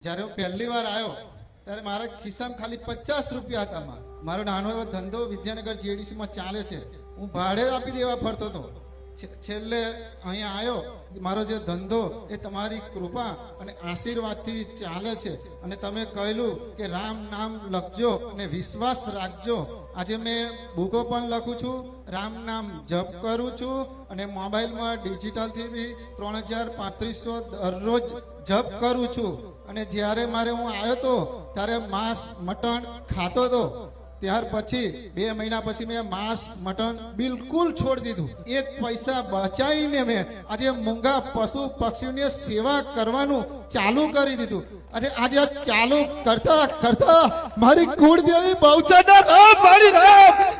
જ્યારે હું પહેલી વાર આવ્યો ત્યારે મારા ખિસ્સામાં ખાલી 50 રૂપિયા હતા. મારો નાનો એવો ધંધો વિદ્યાનગર જીએડીસીમાં ચાલે છે. હું ભાડે આપી દેવા ફરતો હતો. છેલ્લે અહીંયા આવ્યો. મારો જે ધંધો એ તમારી કૃપા અને આશીર્વાદથી ચાલે છે. અને તમે કહેલું કે રામ નામ લખજો અને વિશ્વાસ રાખજો. આજે મેં બુકો પણ લખું છું, રામ નામ જપ કરું છું અને મોબાઈલમાં ડિજિટલથી બી 3500 દરરોજ જપ કરું છું. અને જ્યારે હું આવ્યો તો ત્યારે માંસ મટન ખાતો હતો. ત્યાર પછી 2 મહિના પછી મેં માંસ મટન બિલકુલ છોડી દીધું. એ જ પૈસા બચાવીને મેં આજે મૂંગા પશુ પક્ષીઓની સેવા કરવાનું ચાલુ કરી દીધું. અને આજે ચાલુ કરતા કરતા મારી કુળદેવી બહુચરના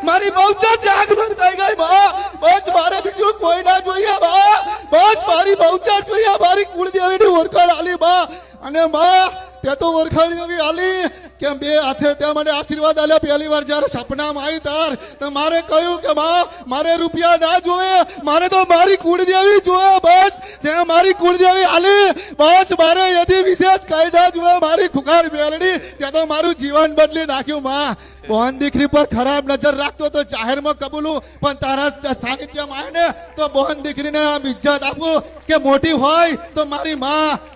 મારી બહુચર જાગૃત થઈ ગઈ. બસ મારે બીજું કોઈ ના જોઈએ. બસ મારી બહુચર જોઈએ. મારી કુળદેવીની ઓળખાણ આલી અને તે તો ઓળખાણ એવી આલી કે 2 હાથે ત્યાં મને આશીર્વાદ આલ્યા. પહેલી વાર જ્યારે સપનામાં આવી તાર તો મારે કહ્યું કે મારે રૂપિયા ના જોઈએ, મારે તો મારી કુળદેવી જોઈએ. બસ ત્યાં મારી કુળદેવી આલી. બસ મારે એથી વિશેષ કઈ ના જોઈએ. મારી ખુખાર મેલડી ત્યાં તો મારું જીવન બદલી નાખ્યું. બોન દીકરી પર ખરાબ નજર રાખતો તો જાહેરમાં કબૂલું, પણ તારા સાનિધ્યમાં આવે ને તો બોન દીકરીને આમ ઇજ્જત આપું કે મોટી હોય તો મારી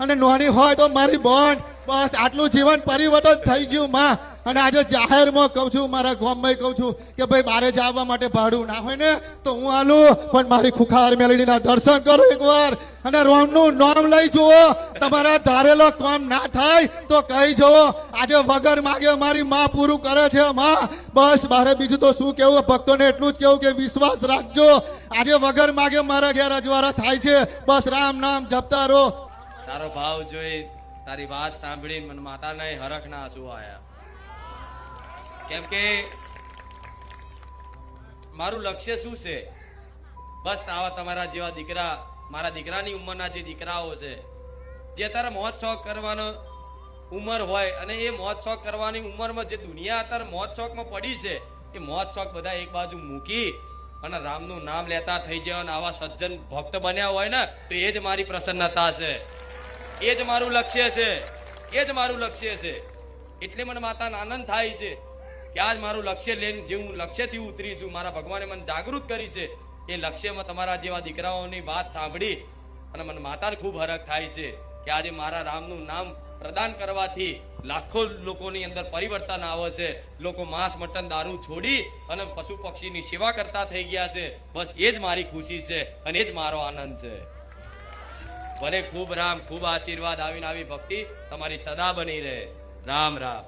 અને નાની હોય તો મારી બોન. બસ આટલું જીવન પરિવર્તન થઈ ગયું. અને આજે જાહેરમાં કહું છું, મારા ગામમાં કહું છું કે ભાઈ બારે જવા માટે ભાડું ના હોય ને તો હું આલું, પણ મારી ખુખાર મેલડીના દર્શન કરો એકવાર અને રોમનું નામ લઈ જુઓ. તમારા ધારેલો કામ ના થાય તો કહી જુઓ. આજે વગર માગે મારી પૂરું કરે છે. બસ મારે બીજું તો શું કેવું, ભક્તોને એટલું જ કેવું કે વિશ્વાસ રાખજો. આજે વગર માગે મારા ઘેર અજવાળા થાય છે. બસ રામ નામ જપતા રહો. તારો ભાવ જોઈ, તારી વાત સાંભળી મને માતાને હરખના આંસુ આયા. કેમ કે મારું લક્ષ્ય શું છે? બસ આવા તમારા જેવા દીકરા, મારા દીકરાની ઉંમરના જે દીકરાઓ છે, જે અત્યારે મોજ શોખ કરવાનો ઉંમર હોય અને એ મોજ શોખ કરવાની ઉંમરમાં જે દુનિયા અત્યારે મોજ શોખમાં પડી છે, એ મોજ શોખ બધા એક બાજુ મૂકી અને રામનું નામ લેતા થઈ જાય અને આવા સજ્જન ભક્ત બન્યા હોય ને તો એ જ મારી પ્રસન્નતા છે. એ જ મારું લક્ષ્ય છે. એ જ મારું લક્ષ્ય છે. એટલે મને માતાને આનંદ થાય છે કે આજ મારું લક્ષ્ય લઈને જે હું લક્ષ્યથી ઉતરી છું, મારા ભગવાને મને જાગૃત કરી છે, એ લક્ષ્યમાં તમારા જેવા દીકરાઓની વાત સાંભળી અને મને માતાને ખૂબ હરખ થાય છે કે આજે મારા રામનું નામ પ્રદાન કરવાથી લાખો લોકોની અંદર પરિવર્તન આવે છે. લોકો માંસ મટન દારૂ છોડી અને પશુ પક્ષીની સેવા કરતા થઈ ગયા છે. બસ એ જ મારી ખુશી છે અને એ જ મારો આનંદ છે. ભલે ખૂબ રામ, ખૂબ આશીર્વાદ. આવીને આવી ભક્તિ તમારી સદા બની રહે. રામ રામ.